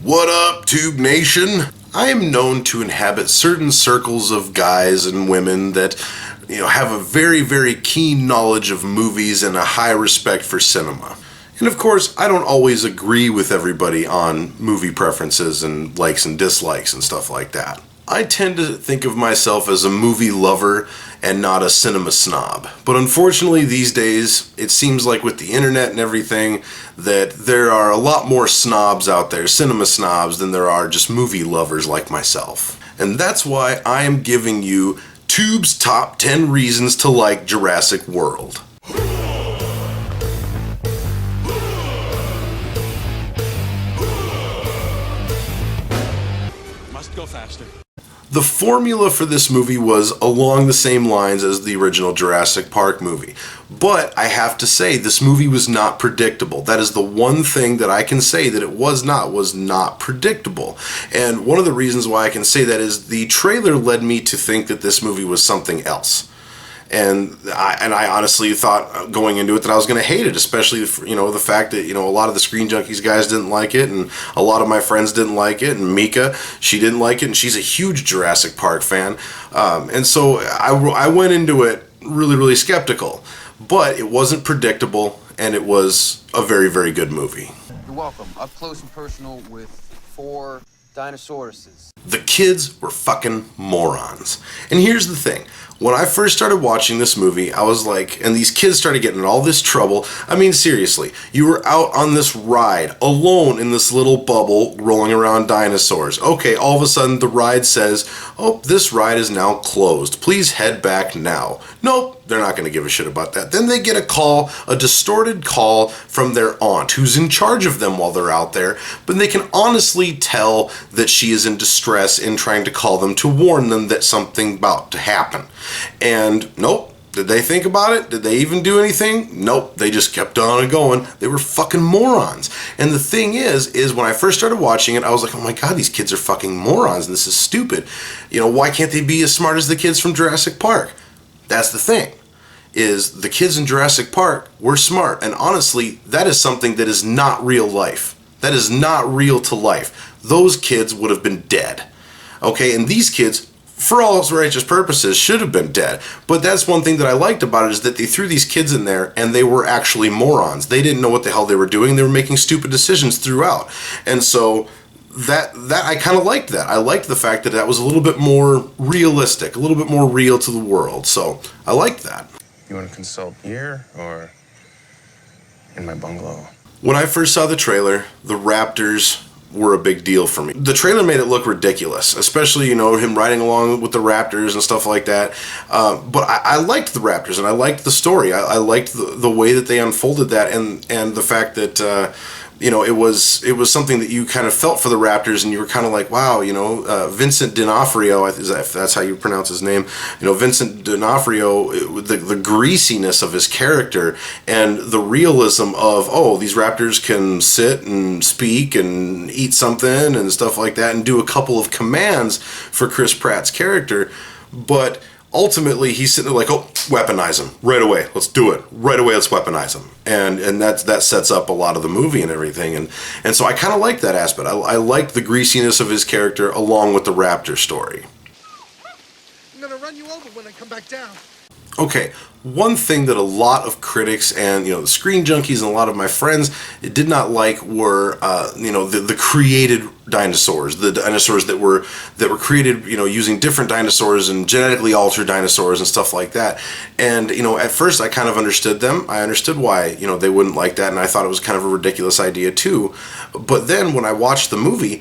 What up, Tube Nation? I am known to inhabit certain circles of guys and women that, have a very, very keen knowledge of movies and a high respect for cinema. And of course, I don't always agree with everybody on movie preferences and likes and dislikes and stuff like that. I tend to think of myself as a movie lover and not a cinema snob. But unfortunately these days, it seems like with the internet and everything, that there are a lot more snobs out there, cinema snobs, than there are just movie lovers like myself. And that's why I am giving you Tube's top 10 reasons to like Jurassic World. Must go faster. The formula for this movie was along the same lines as the original Jurassic Park movie. But I have to say, this movie was not predictable. That is the one thing that I can say that it was not predictable. And one of the reasons why I can say that is the trailer led me to think that this movie was something else. And I honestly thought going into it that I was going to hate it, especially the fact that a lot of the Screen Junkies guys didn't like it, and a lot of my friends didn't like it, and Mika, she didn't like it, and she's a huge Jurassic Park fan, and so I went into it really, really skeptical, but it wasn't predictable, and it was a very, very good movie. You're welcome. Up close and personal with 4 dinosauruses. The kids were fucking morons. And here's the thing. When I first started watching this movie, I was like, and these kids started getting in all this trouble. I mean, seriously, you were out on this ride, alone in this little bubble, rolling around dinosaurs. Okay, all of a sudden the ride says, oh, this ride is now closed. Please head back now. Nope, they're not going to give a shit about that. Then they get a call, a distorted call from their aunt, who's in charge of them while they're out there, but they can honestly tell that she is in distress in trying to call them to warn them that something about to happen. And nope, did they think about it? Did they even do anything? Nope, they just kept on going. They were fucking morons. And the thing is when I first started watching it, I was like, oh my god, these kids are fucking morons and this is stupid. Why can't they be as smart as the kids from Jurassic Park? That's the thing, is the kids in Jurassic Park were smart. And honestly, that is something that is not real life. That is not real to life. Those kids would have been dead. Okay, and these kids, for all righteous purposes, should have been dead. But that's one thing that I liked about it, is that they threw these kids in there and they were actually morons. They didn't know what the hell they were doing. They were making stupid decisions throughout. And so that I kind of liked that. I liked the fact that was a little bit more realistic, a little bit more real to the world. So I liked that. You want to consult here or in my bungalow? When I first saw the trailer, the raptors were a big deal for me. The trailer made it look ridiculous, especially, him riding along with the raptors and stuff like that. But I liked the raptors and I liked the story. I liked the way that they unfolded that, and the fact that, it was something that you kind of felt for the raptors, and you were kind of like, wow, Vincent D'Onofrio, if that's how you pronounce his name, Vincent D'Onofrio, the greasiness of his character and the realism of, oh, these raptors can sit and speak and eat something and stuff like that and do a couple of commands for Chris Pratt's character, but ultimately he's sitting there like, oh, weaponize him right away, let's do it right away, let's weaponize him, and that sets up a lot of the movie and everything, and so I kind of liked that aspect. I liked the greasiness of his character along with the raptor story. I'm gonna run you over when I come back down. Okay, one thing that a lot of critics and the Screen Junkies and a lot of my friends did not like were the created dinosaurs, the dinosaurs that were created using different dinosaurs and genetically altered dinosaurs and stuff like that. And at first I kind of understood them. I understood why they wouldn't like that, and I thought it was kind of a ridiculous idea too. But then when I watched the movie,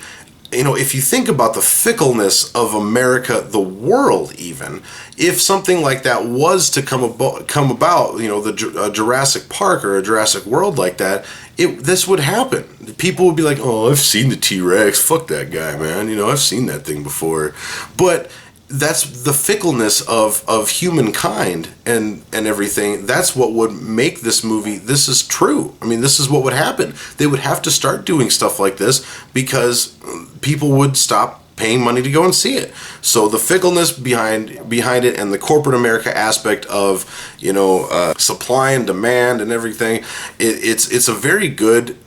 if you think about the fickleness of America, the world even, if something like that was to come about, the Jurassic Park or a Jurassic World like that, this would happen. People would be like, oh, I've seen the T-Rex, fuck that guy, man, I've seen that thing before. But that's the fickleness of humankind and everything. That's what would make this movie, this is true. I mean, this is what would happen. They would have to start doing stuff like this because people would stop paying money to go and see it. So the fickleness behind it and the corporate America aspect of, supply and demand and everything, it's a very good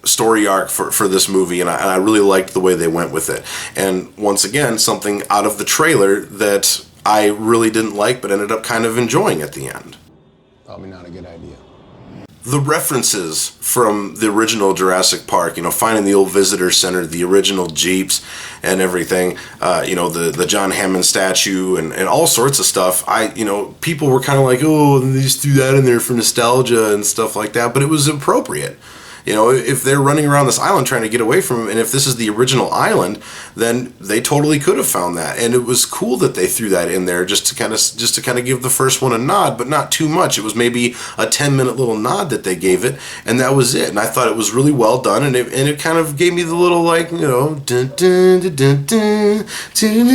story arc for this movie, and I really liked the way they went with it. And once again, something out of the trailer that I really didn't like but ended up kind of enjoying at the end. Probably not a good idea. The references from the original Jurassic Park, finding the old visitor center, the original Jeeps and everything, the John Hammond statue and all sorts of stuff. People were kind of like, oh, they just threw that in there for nostalgia and stuff like that, but it was appropriate. If they're running around this island trying to get away from him, and if this is the original island, then they totally could have found that. And it was cool that they threw that in there just to kind of give the first one a nod, but not too much. It was maybe a 10-minute little nod that they gave it, and that was it. And I thought it was really well done, and it kind of gave me the little dun, dun, dun, dun, dun, dun,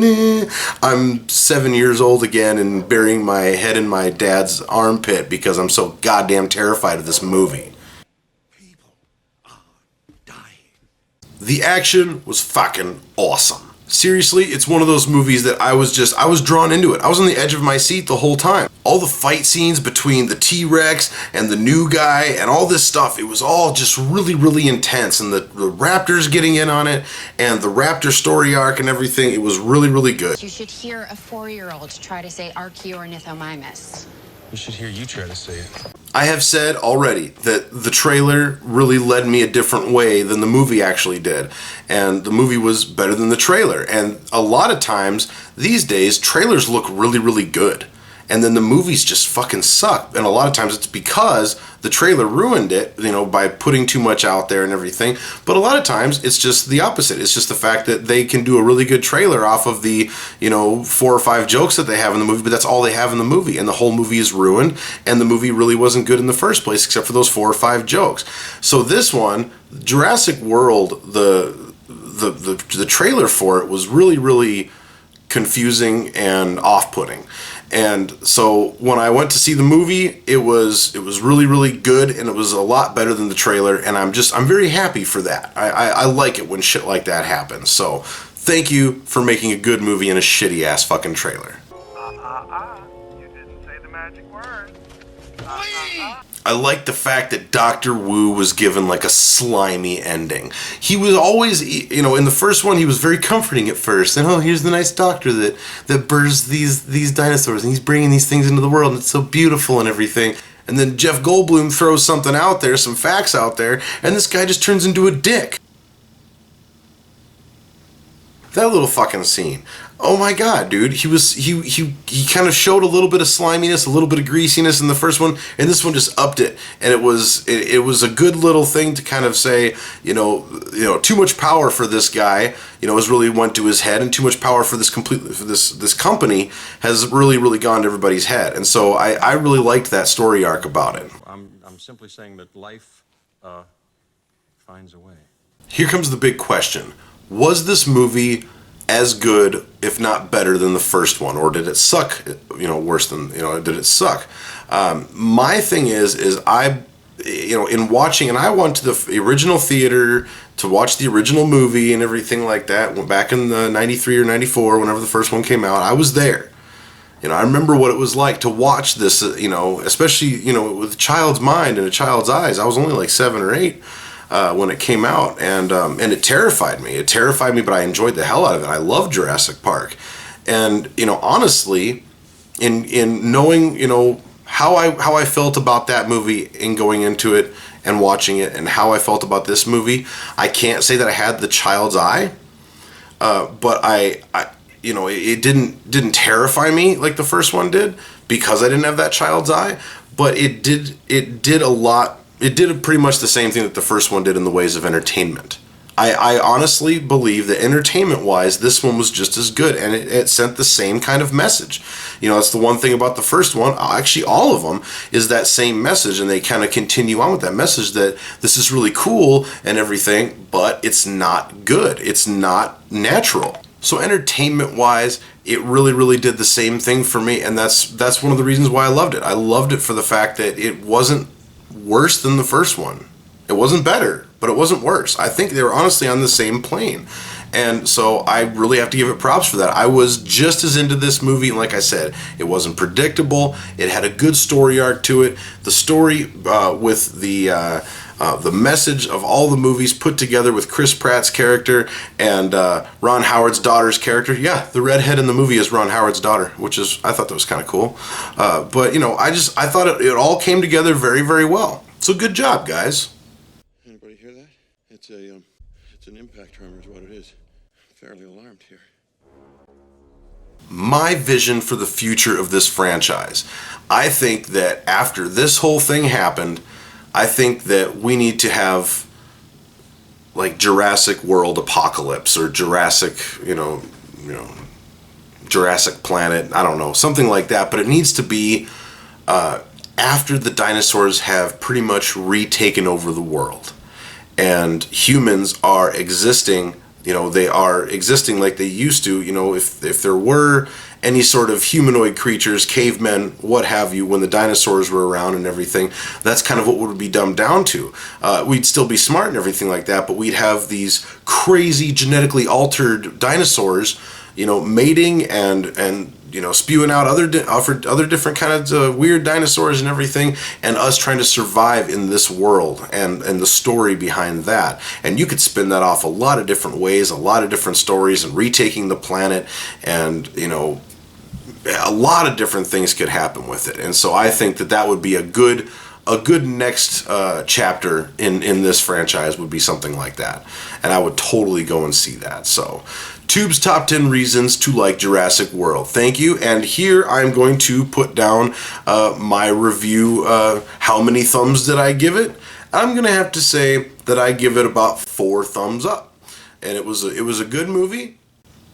dun. I'm 7 years old again and burying my head in my dad's armpit because I'm so goddamn terrified of this movie. The action was fucking awesome. Seriously, it's one of those movies that I was drawn into it. I was on the edge of my seat the whole time. All the fight scenes between the T-Rex and the new guy and all this stuff, it was all just really, really intense. And the raptors getting in on it and the raptor story arc and everything, it was really, really good. You should hear a 4-year-old try to say Archaeornithomimus. We should hear you try to say it. I have said already that the trailer really led me a different way than the movie actually did. And the movie was better than the trailer. And a lot of times, these days, trailers look really, really good. And then the movies just fucking suck. And a lot of times it's because the trailer ruined it, by putting too much out there and everything. But a lot of times it's just the opposite. It's just the fact that they can do a really good trailer off of the, 4 or 5 jokes that they have in the movie, but that's all they have in the movie. And the whole movie is ruined, and the movie really wasn't good in the first place except for those 4 or 5 jokes. So this one, Jurassic World, the trailer for it was really, really confusing and off-putting. And so when I went to see the movie, it was really, really good, and it was a lot better than the trailer, and I'm very happy for that. I like it when shit like that happens. So thank you for making a good movie in a shitty ass fucking trailer. You didn't say the magic word. I like the fact that Dr. Wu was given like a slimy ending. He was always, in the first one, he was very comforting at first. And here's the nice doctor that births these dinosaurs, and he's bringing these things into the world, and it's so beautiful and everything. And then Jeff Goldblum throws something out there, some facts out there, and this guy just turns into a dick. That little fucking scene. Oh my god, dude. He kind of showed a little bit of sliminess, a little bit of greasiness in the first one, and this one just upped it. And it was a good little thing to kind of say, too much power for this guy, has really went to his head, and too much power for this this company has really, really gone to everybody's head. And so I really liked that story arc about it. I'm simply saying that life finds a way. Here comes the big question. Was this movie as good, if not better, than the first one, or did it suck? Worse than did it suck? My thing is I, in watching, and I went to the original theater to watch the original movie and everything like that. Went back in the '93 or '94, whenever the first one came out. I was there. I remember what it was like to watch this. Especially with a child's mind and a child's eyes. I was only like 7 or 8. When it came out, and it terrified me. It terrified me, but I enjoyed the hell out of it. I love Jurassic Park, and honestly, in knowing how I felt about that movie in going into it and watching it, and how I felt about this movie, I can't say that I had the child's eye, but I it didn't terrify me like the first one did because I didn't have that child's eye, but it did a lot. It did pretty much the same thing that the first one did in the ways of entertainment. I honestly believe that entertainment-wise, this one was just as good, and it sent the same kind of message. That's the one thing about the first one, actually all of them, is that same message, and they kind of continue on with that message that this is really cool and everything, but it's not good. It's not natural. So entertainment-wise, it really, really did the same thing for me, and that's one of the reasons why I loved it. I loved it for the fact that it wasn't worse than the first one. It wasn't better, but it wasn't worse. I think they were honestly on the same plane. And so I really have to give it props for that. I was just as into this movie, and like I said, it wasn't predictable. It had a good story arc to it. The story with the The message of all the movies put together with Chris Pratt's character and Ron Howard's daughter's character. Yeah, the redhead in the movie is Ron Howard's daughter, which is, I thought that was kind of cool. But, you know, I thought it all came together very, very well. So good job, guys. Anybody hear that? It's an impact tremor is what it is. I'm fairly alarmed here. My vision for the future of this franchise. I think that after this whole thing happened, I think that we need to have like Jurassic World Apocalypse or Jurassic, Jurassic Planet, I don't know, something like that, but it needs to be after the dinosaurs have pretty much retaken over the world and humans are existing, they are existing like they used to, if there were any sort of humanoid creatures, cavemen, what have you, when the dinosaurs were around and everything, that's kind of what would be dumbed down to. We'd still be smart and everything like that, but we'd have these crazy genetically altered dinosaurs, mating and spewing out other different kinds of weird dinosaurs and everything, and us trying to survive in this world and the story behind that. And you could spin that off a lot of different ways, a lot of different stories, and retaking the planet, and a lot of different things could happen with it. And so I think that would be a good next chapter in this franchise would be something like that. And I would totally go and see that. So Tube's top 10 reasons to like Jurassic World. Thank you. And here I'm going to put down my review. How many thumbs did I give it? I'm going to have to say that I give it about 4 thumbs up. And it was a good movie.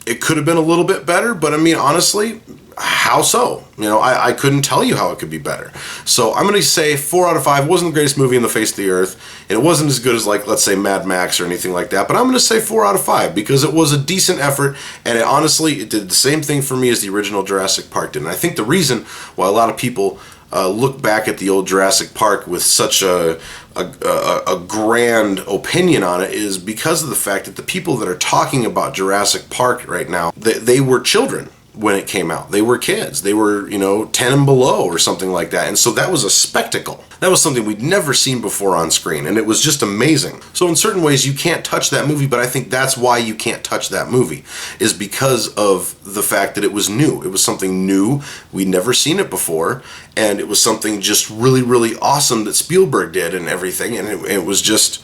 It could have been a little bit better, but I mean, honestly, how so? I couldn't tell you how it could be better. So I'm going to say 4 out of 5. It wasn't the greatest movie on the face of the earth, and it wasn't as good as, like, let's say Mad Max or anything like that, but I'm going to say 4 out of 5 because it was a decent effort, and it did the same thing for me as the original Jurassic Park did. And I think the reason why a lot of people look back at the old Jurassic Park with such a grand opinion on it is because of the fact that the people that are talking about Jurassic Park right now, they were children when it came out. They were kids. They were, 10 and below or something like that. And so that was a spectacle. That was something we'd never seen before on screen, and it was just amazing. So in certain ways, you can't touch that movie, but I think that's why you can't touch that movie, is because of the fact that it was new. It was something new. We'd never seen it before, and it was something just really, really awesome that Spielberg did and everything, and it was just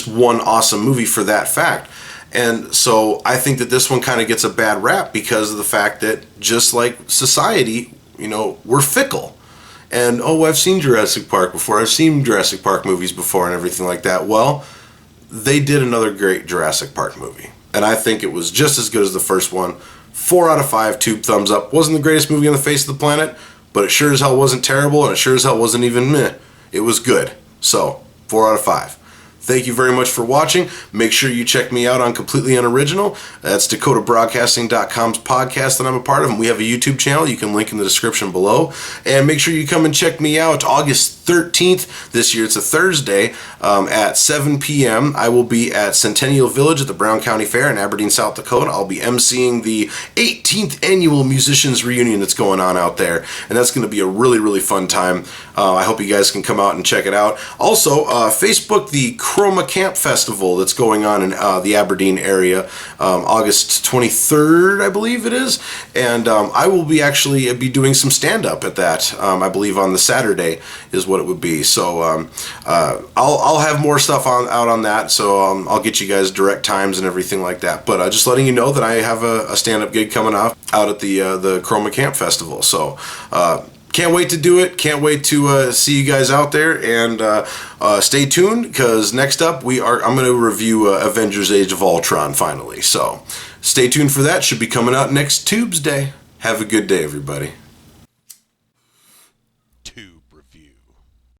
one awesome movie for that fact. And so I think that this one kind of gets a bad rap because of the fact that just like society, we're fickle. And, I've seen Jurassic Park before. I've seen Jurassic Park movies before and everything like that. Well, they did another great Jurassic Park movie. And I think it was just as good as the first one. 4 out of 5, Tube thumbs up. Wasn't the greatest movie on the face of the planet, but it sure as hell wasn't terrible, and it sure as hell wasn't even meh. It was good. So, 4 out of 5. Thank you very much for watching. Make sure you check me out on Completely Unoriginal. That's DakotaBroadcasting.com's podcast that I'm a part of, and we have a YouTube channel. You can link in the description below. And make sure you come and check me out August 13th this year. It's a Thursday at 7 p.m. I will be at Centennial Village at the Brown County Fair in Aberdeen, South Dakota. I'll be emceeing the 18th annual musicians reunion that's going on out there, and that's going to be a really, really fun time. I hope you guys can come out and check it out. Also, Facebook, the Chroma Camp Festival that's going on in the Aberdeen area, August 23rd, I believe it is, and I will be actually be doing some stand-up at that. I believe on the Saturday is what it would be. So I'll have more stuff out on that. So I'll get you guys direct times and everything like that. But just letting you know that I have a stand-up gig coming up out at the Chroma Camp Festival. So. Can't wait to do it. Can't wait to see you guys out there, and stay tuned because next up I'm going to review Avengers: Age of Ultron finally. So stay tuned for that. Should be coming out next Tuesday. Have a good day, everybody.